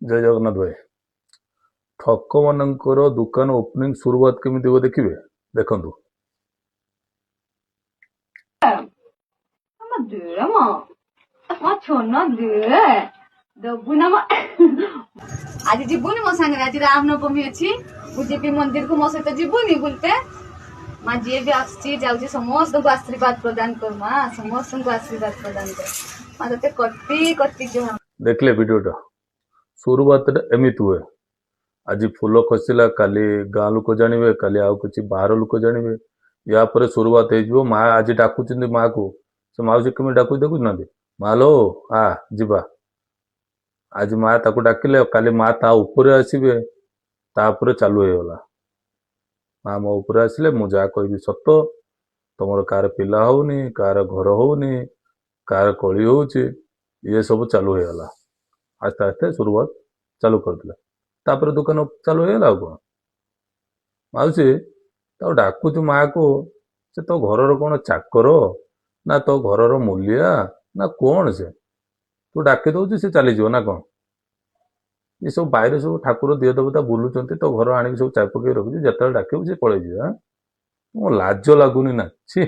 जय जगन्नाथ भाई। ठक मानकर दुकान ओपनिंग शुरुआत केमिति हो देखिए देखंतु। ଆମ ଦେ ମ ମୋ ଛୋନ ଦେ ଦବୁ ନା ଆଜି ଯିବୁନି ମୋ ସାଙ୍ଗରେ ଆଜି ରାମନବମୀ ଅଛି ମୁଁ ଯିବି ମନ୍ଦିରକୁ ମୋ ସହିତ ଯିବୁନି ବୁଲତେ ମା ଯିଏ ବି ଆସୁଛି ଯାଉଛି ସମସ୍ତଙ୍କୁ ଆଶୀର୍ବାଦ ପ୍ରଦାନ କର ମା ସମସ୍ତଙ୍କୁ ଆଶୀର୍ବାଦ ପ୍ରଦାନ କର ମା ତତେ କଟି କଟି ଜୁହାର देखले वीडियोटा शुरुआत एमिति हुए। आज फूल खसला काली गाँ लोक जानवे काली आउ किसी बाहर लोक जानवे या पर शुरुआत हो माँ आज डाकुच माँ को से माउसी कमी डाकू देखु ना माँ लो आ जीवा आज माँ ताको डाकिले काली माँ ता ऊपर आसवे तापर चालू होगा माँ मो ऊपर आसिले मु जहाँ कहि सत तुम कार पिला होनी कार घर होनी कार कली हो ये सब चालू होगा आस्ते आस्ते शुरुआत चालू करते तापर दुकान चालू होगा कौन माउसी तो डाकुच माँ को से तो घर कौन चाकर ना तो घर मूलिया ना कौन से तू डाकी दौर से चलीज ना कौन ये सब बाहर सब ठाकुर दिए देवता बुलूं तो घर आनिक सब चाप पकई रखुच्छी जिते डाक सी पलि मो लाज लगुनि ना छी।